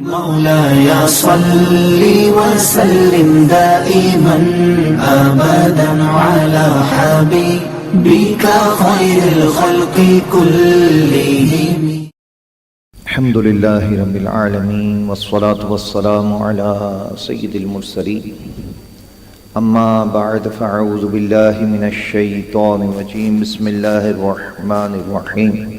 مولاي صل وسلم دائما أبدا على حبيبك خير الخلق كلهم. الحمد لله رب العالمين والصلاة والسلام على سيد المرسلين. أما بعد فأعوذ بالله من الشيطان الرجيم. بسم الله الرحمن الرحيم.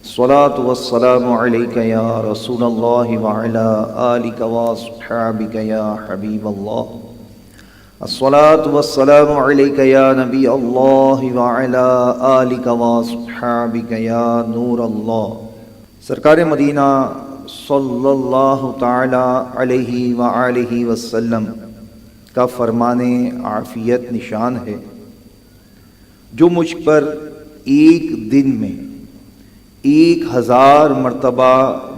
الصلاة والسلام عليك يا رسول الله وعلى آلك وأصحابك يا حبيب الله. الصلاة والسلام عليك يا نبي الله وعلى آلك وأصحابك يا نور الله. سرکار مدینہ صلی اللہ تعالی علیہ وآلہ وسلم کا فرمان عافیت نشان ہے، جو مجھ پر ایک دن میں 1000 مرتبہ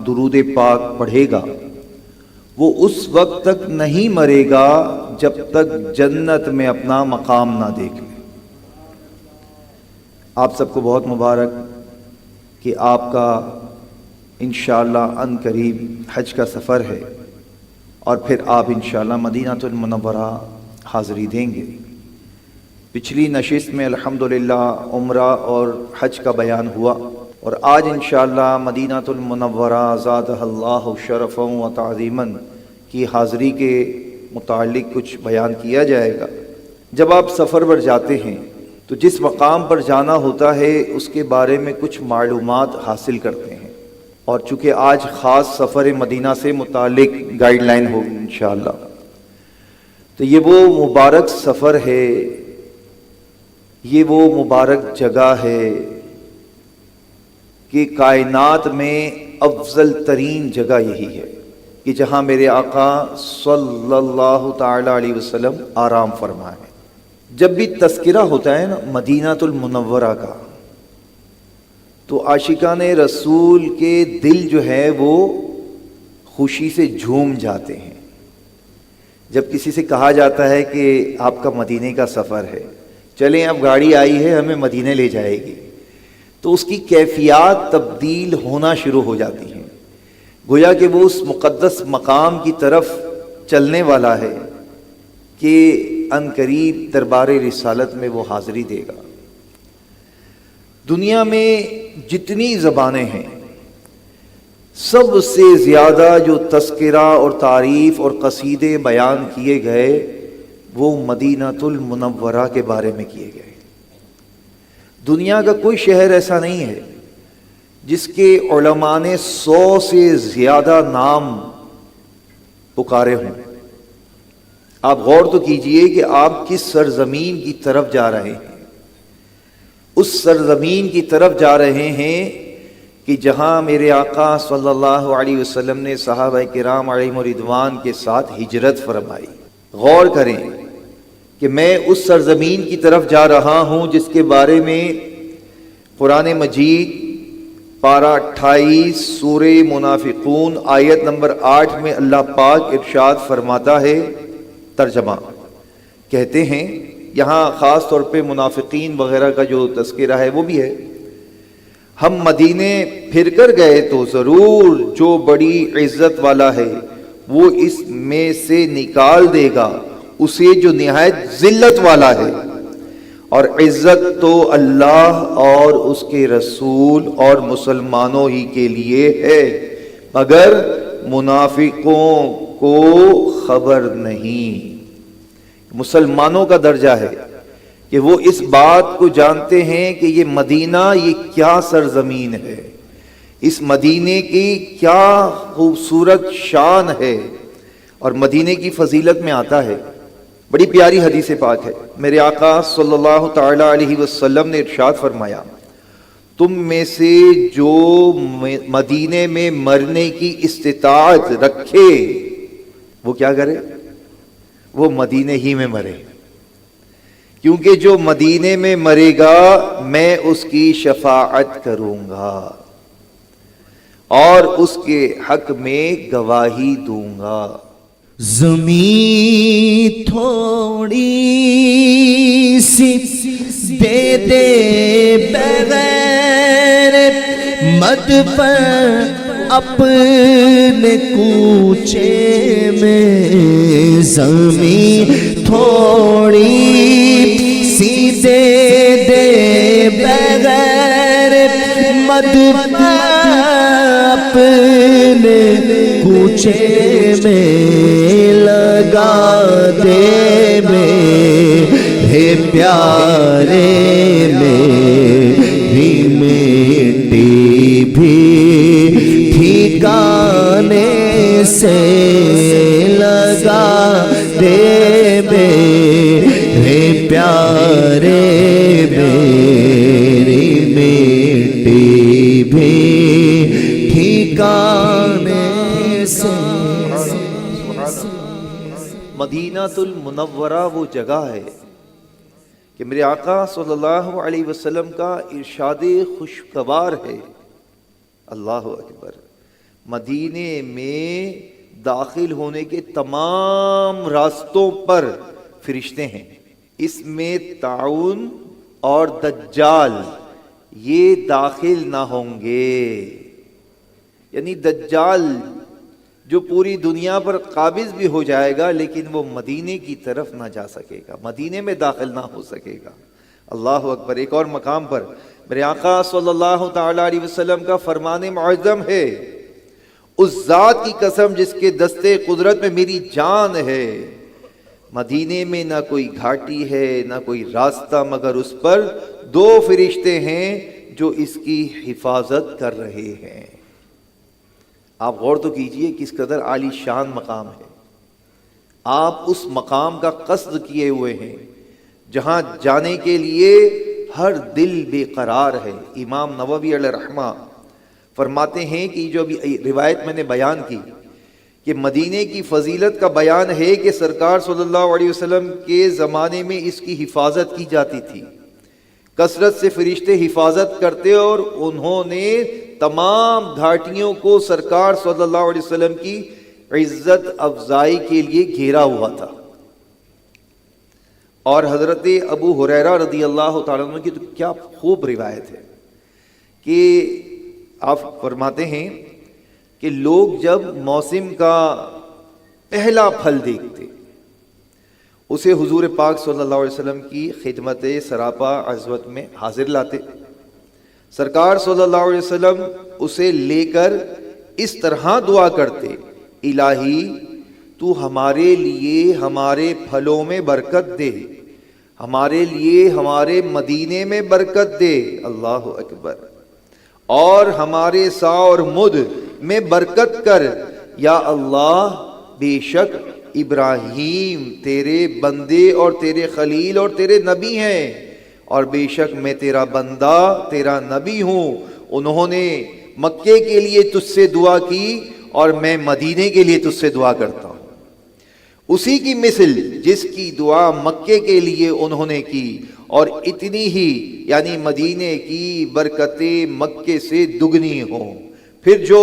درود پاک پڑھے گا، وہ اس وقت تک نہیں مرے گا جب تک جنت میں اپنا مقام نہ دیکھ لے۔ آپ سب کو بہت مبارک کہ آپ کا انشاءاللہ ان قریب حج کا سفر ہے، اور پھر آپ انشاءاللہ مدینہ المنورہ حاضری دیں گے۔ پچھلی نشست میں الحمدللہ عمرہ اور حج کا بیان ہوا، اور آج انشاءاللہ مدینہ المنورہ زادہ اللہ شرفا و تعظیما کی حاضری کے متعلق کچھ بیان کیا جائے گا۔ جب آپ سفر پر جاتے ہیں تو جس مقام پر جانا ہوتا ہے اس کے بارے میں کچھ معلومات حاصل کرتے ہیں، اور چونکہ آج خاص سفر مدینہ سے متعلق گائیڈ لائن ہوگی انشاءاللہ، تو یہ وہ مبارک سفر ہے، یہ وہ مبارک جگہ ہے کہ کائنات میں افضل ترین جگہ یہی ہے کہ جہاں میرے آقا صلی اللہ تعالی علیہ وسلم آرام فرمائے۔ جب بھی تذکرہ ہوتا ہے نا مدینہ المنورہ کا، تو عاشقان رسول کے دل جو ہے وہ خوشی سے جھوم جاتے ہیں۔ جب کسی سے کہا جاتا ہے کہ آپ کا مدینے کا سفر ہے، چلیں اب گاڑی آئی ہے ہمیں مدینے لے جائے گی، تو اس کی کیفیات تبدیل ہونا شروع ہو جاتی ہیں، گویا کہ وہ اس مقدس مقام کی طرف چلنے والا ہے کہ ان قریب دربار رسالت میں وہ حاضری دے گا۔ دنیا میں جتنی زبانیں ہیں، سب سے زیادہ جو تذکرہ اور تعریف اور قصیدے بیان کیے گئے وہ مدینہ المنورہ کے بارے میں کیے گئے۔ دنیا کا کوئی شہر ایسا نہیں ہے جس کے علماء نے 100 سے زیادہ نام پکارے ہوں۔ آپ غور تو کیجئے کہ آپ کس سرزمین کی طرف جا رہے ہیں۔ اس سرزمین کی طرف جا رہے ہیں کہ جہاں میرے آقا صلی اللہ علیہ وسلم نے صحابہ کرام علیہم رضوان کے ساتھ ہجرت فرمائی۔ غور کریں کہ میں اس سرزمین کی طرف جا رہا ہوں جس کے بارے میں قرآن مجید پارہ 28 سورہ منافقون آیت نمبر 8 میں اللہ پاک ارشاد فرماتا ہے، ترجمہ کہتے ہیں، یہاں خاص طور پہ منافقین وغیرہ کا جو تذکرہ ہے وہ بھی ہے، ہم مدینے پھر کر گئے تو ضرور جو بڑی عزت والا ہے وہ اس میں سے نکال دے گا اسے جو نہایت ذلت والا ہے، اور عزت تو اللہ اور اس کے رسول اور مسلمانوں ہی کے لیے ہے، مگر منافقوں کو خبر نہیں۔ مسلمانوں کا درجہ ہے کہ وہ اس بات کو جانتے ہیں کہ یہ مدینہ یہ کیا سرزمین ہے، اس مدینے کی کیا خوبصورت شان ہے، اور مدینے کی فضیلت میں آتا ہے، بڑی پیاری حدیث پاک ہے، میرے آقا صلی اللہ تعالی علیہ وسلم نے ارشاد فرمایا، تم میں سے جو مدینے میں مرنے کی استطاعت رکھے وہ کیا کرے؟ وہ مدینے ہی میں مرے، کیونکہ جو مدینے میں مرے گا میں اس کی شفاعت کروں گا اور اس کے حق میں گواہی دوں گا۔ زمین تھوڑی سی دے دے بغیر مد پر اپنے کوچے میں زمین تھوڑی سی دے دے بغیر مدفع اپنے کوچے میں لگا دے میرے پیارے میری مٹی بھی ٹھکانے سے لگا دے میرے پیارے میری مٹی بھی ٹھکانے سے۔ مدینہ المنورہ وہ جگہ ہے کہ میرے آقا صلی اللہ علیہ وسلم کا ارشاد خوشگوار ہے، اللہ اکبر، مدینے میں داخل ہونے کے تمام راستوں پر فرشتے ہیں، اس میں طاعون اور دجال یہ داخل نہ ہوں گے، یعنی دجال جو پوری دنیا پر قابض بھی ہو جائے گا لیکن وہ مدینے کی طرف نہ جا سکے گا، مدینے میں داخل نہ ہو سکے گا، اللہ اکبر۔ ایک اور مقام پر میرے آقا صلی اللہ تعالی علیہ وسلم کا فرمان معظم ہے، اس ذات کی قسم جس کے دستے قدرت میں میری جان ہے، مدینے میں نہ کوئی گھاٹی ہے نہ کوئی راستہ مگر اس پر دو فرشتے ہیں جو اس کی حفاظت کر رہے ہیں۔ آپ غور تو کیجئے کس قدر عالی شان مقام ہے، آپ اس مقام کا قصد کیے ہوئے ہیں جہاں جانے کے لیے ہر دل بے قرار ہے۔ امام نووی علیہ رحمہ فرماتے ہیں کہ جو ابھی روایت میں نے بیان کی کہ مدینے کی فضیلت کا بیان ہے کہ سرکار صلی اللہ علیہ وسلم کے زمانے میں اس کی حفاظت کی جاتی تھی، کثرت سے فرشتے حفاظت کرتے اور انہوں نے تمام گھاٹیوں کو سرکار صلی اللہ علیہ وسلم کی عزت افزائی کے لیے گھیرا ہوا تھا۔ اور حضرت ابو ہریرہ رضی اللہ تعالیٰ عنہ کی تو کیا خوب روایت ہے کہ آپ فرماتے ہیں کہ لوگ جب موسم کا پہلا پھل دیکھتے اسے حضور پاک صلی اللہ علیہ وسلم کی خدمت سراپا عزوت میں حاضر لاتے، سرکار صلی اللہ علیہ وسلم اسے لے کر اس طرح دعا کرتے، الہی تو ہمارے لیے ہمارے پھلوں میں برکت دے، ہمارے لیے ہمارے مدینے میں برکت دے، اللہ اکبر، اور ہمارے سا اور مد میں برکت کر، یا اللہ بے شک ابراہیم تیرے بندے اور تیرے خلیل اور تیرے نبی ہیں، اور بے شک میں تیرا بندہ تیرا نبی ہوں، انہوں نے مکے کے لیے تجھ سے دعا کی اور میں مدینے کے لیے تجھ سے دعا کرتا ہوں، اسی کی مثل جس کی دعا مکے کے لیے انہوں نے کی، اور اتنی ہی یعنی مدینے کی برکتیں مکے سے دگنی ہوں۔ پھر جو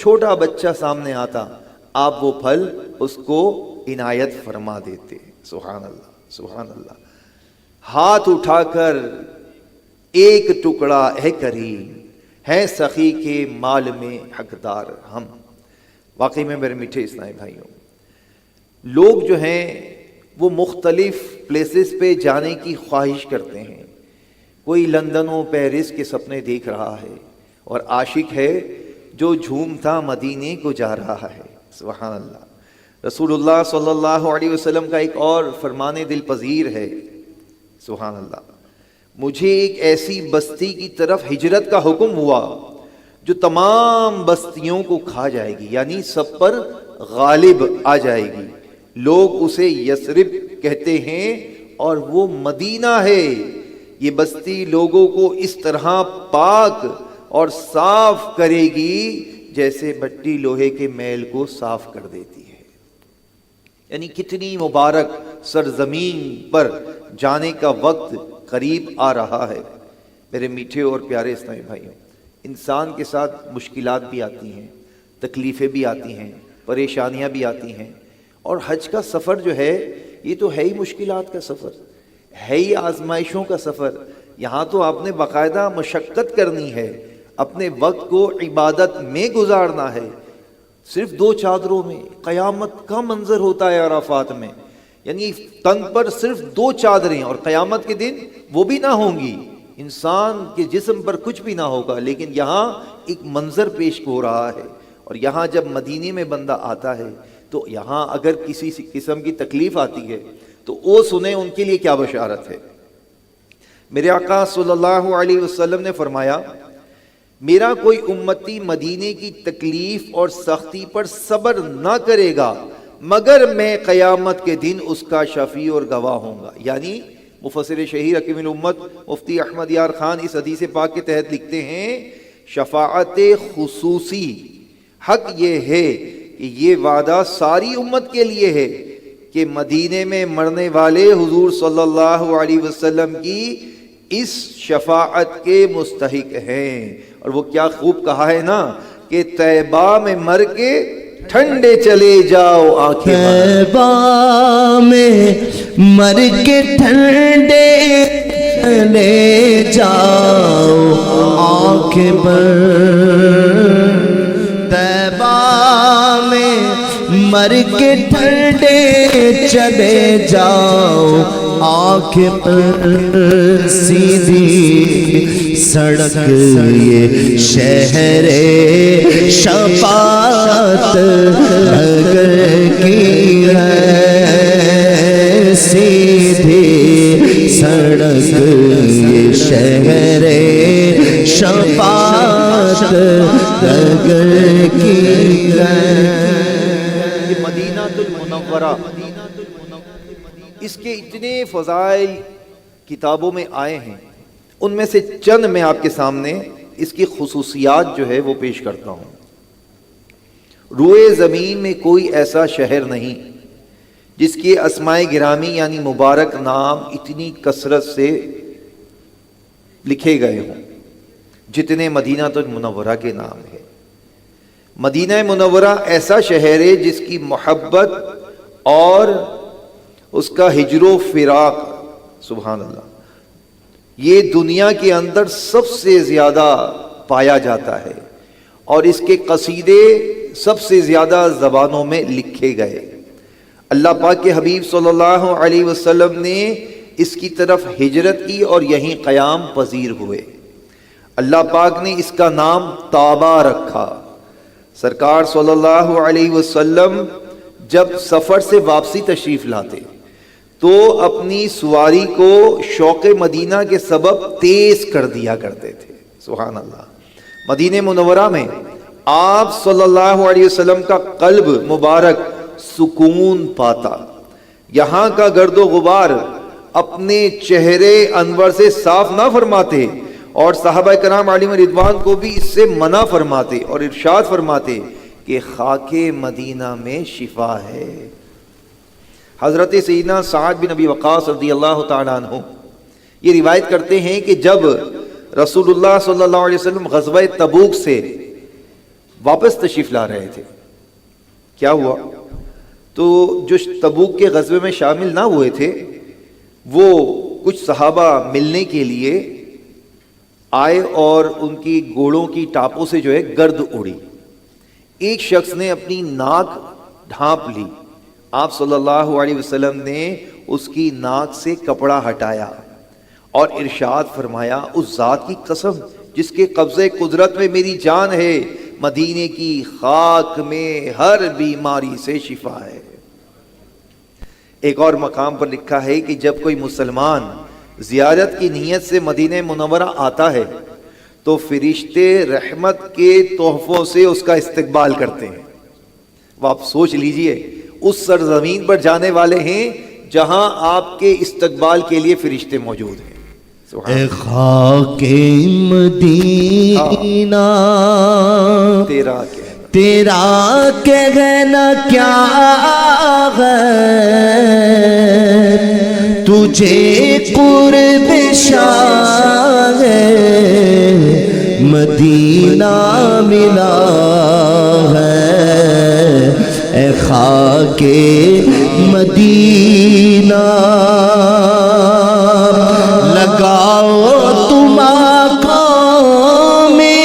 چھوٹا بچہ سامنے آتا آپ وہ پھل اس کو عنایت فرما دیتے، سبحان اللہ سبحان اللہ۔ ہاتھ اٹھا کر ایک ٹکڑا اے کریم، ہے سخی کے مال میں حقدار ہم۔ واقعی میں میرے میٹھے اسلامی بھائیوں، لوگ جو ہیں وہ مختلف پلیسز پہ جانے کی خواہش کرتے ہیں، کوئی لندن و پیرس کے سپنے دیکھ رہا ہے، اور عاشق ہے جو جھومتا مدینے کو جا رہا ہے، سبحان اللہ۔ رسول اللہ صلی اللہ علیہ وسلم کا ایک اور فرمان دل پذیر ہے، سبحان اللہ، مجھے ایک ایسی بستی کی طرف ہجرت کا حکم ہوا جو تمام بستیوں کو کھا جائے گی، یعنی سب پر غالب آ جائے گی، لوگ اسے یثرب کہتے ہیں اور وہ مدینہ ہے۔ یہ بستی لوگوں کو اس طرح پاک اور صاف کرے گی جیسے بٹی لوہے کے میل کو صاف کر دیتی ہے، یعنی کتنی مبارک سرزمین پر جانے کا وقت قریب آ رہا ہے۔ میرے میٹھے اور پیارے اسلامی بھائیوں، انسان کے ساتھ مشکلات بھی آتی ہیں، تکلیفیں بھی آتی ہیں، پریشانیاں بھی آتی ہیں، اور حج کا سفر جو ہے یہ تو ہے ہی مشکلات کا سفر، ہے ہی آزمائشوں کا سفر۔ یہاں تو آپ نے باقاعدہ مشقت کرنی ہے، اپنے وقت کو عبادت میں گزارنا ہے، صرف 2 چادروں میں، قیامت کا منظر ہوتا ہے عرفات میں، یعنی تن پر صرف 2 چادریں، اور قیامت کے دن وہ بھی نہ ہوں گی، انسان کے جسم پر کچھ بھی نہ ہوگا، لیکن یہاں ایک منظر پیش ہو رہا ہے۔ اور یہاں جب مدینے میں بندہ آتا ہے تو یہاں اگر کسی قسم کی تکلیف آتی ہے تو وہ سنیں ان کے لیے کیا بشارت ہے۔ میرے آقا صلی اللہ علیہ وسلم نے فرمایا، میرا کوئی امتی مدینے کی تکلیف اور سختی پر صبر نہ کرے گا مگر میں قیامت کے دن اس کا شفیع اور گواہ ہوں گا۔ یعنی مفسر شہیر حکیم الامت مفتی احمد یار خان اس حدیث پاک کے تحت لکھتے ہیں، شفاعت خصوصی حق یہ ہے کہ یہ وعدہ ساری امت کے لیے ہے کہ مدینے میں مرنے والے حضور صلی اللہ علیہ وسلم کی اس شفاعت کے مستحق ہیں۔ اور وہ کیا خوب کہا ہے نا کہ طیبہ میں مر کے ٹھنڈے چلے جاؤ آنکھیں بند۔ طیبہ میں مر کے ٹھنڈے چلے جاؤ آنکھیں بند، طیبہ میں مر کے ٹھنڈے چلے جاؤ آنکھیں پر، سیدھی سڑک یہ شہر شفاعت اگر کی ہے، سیدھی سڑک یہ شہر شفاعت اگر کی ہے۔ مدینہ المنورہ، اس کے اتنے فضائل کتابوں میں آئے ہیں، ان میں سے چند میں آپ کے سامنے اس کی خصوصیات جو ہے وہ پیش کرتا ہوں۔ روئے زمین میں کوئی ایسا شہر نہیں جس کے اسماء گرامی یعنی مبارک نام اتنی کثرت سے لکھے گئے ہوں جتنے مدینہ المنورہ کے نام ہے۔ مدینہ منورہ ایسا شہر ہے جس کی محبت اور اس کا ہجر و فراق، سبحان اللہ، یہ دنیا کے اندر سب سے زیادہ پایا جاتا ہے، اور اس کے قصیدے سب سے زیادہ زبانوں میں لکھے گئے۔ اللہ پاک کے حبیب صلی اللہ علیہ وسلم نے اس کی طرف ہجرت کی اور یہیں قیام پذیر ہوئے۔ اللہ پاک نے اس کا نام طابہ رکھا۔ سرکار صلی اللہ علیہ وسلم جب سفر سے واپسی تشریف لاتے تو اپنی سواری کو شوق مدینہ کے سبب تیز کر دیا کرتے تھے، سبحان اللہ۔ مدینہ منورہ میں آپ صلی اللہ علیہ وسلم کا قلب مبارک سکون پاتا، یہاں کا گرد و غبار اپنے چہرے انور سے صاف نہ فرماتے، اور صحابہ کرام علیہم رضوان کو بھی اس سے منع فرماتے اور ارشاد فرماتے کہ خاک مدینہ میں شفا ہے۔ حضرت سیدنا سعد بن ابی وقاص رضی اللہ تعالیٰ عنہ یہ روایت کرتے ہیں کہ جب رسول اللہ صلی اللہ علیہ وسلم غزوہ تبوک سے واپس تشریف لا رہے تھے، کیا ہوا؟ تو جو تبوک کے غزوے میں شامل نہ ہوئے تھے وہ کچھ صحابہ ملنے کے لیے آئے اور ان کی گھوڑوں کی ٹاپوں سے جو ہے گرد اڑی۔ ایک شخص نے اپنی ناک ڈھانپ لی، آپ صلی اللہ علیہ وسلم نے اس کی ناک سے کپڑا ہٹایا اور ارشاد فرمایا، اس ذات کی قسم جس کے قبضے قدرت میں میری جان ہے، مدینے کی خاک میں ہر بیماری سے شفا ہے۔ ایک اور مقام پر لکھا ہے کہ جب کوئی مسلمان زیارت کی نیت سے مدینہ منورہ آتا ہے تو فرشتے رحمت کے تحفوں سے اس کا استقبال کرتے ہیں۔ وہ آپ سوچ لیجئے، اس سرزمین پر جانے والے ہیں جہاں آپ کے استقبال کے لیے فرشتے موجود ہیں۔ اے خاک مدینہ تیرا کہنا کیا ہے، تجھے قرب شاہ مدینہ ملا ہے، اے خاک مدینہ لگاؤ تم آنکھوں میں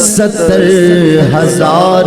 70,000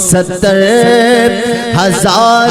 70,000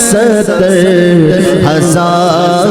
70,000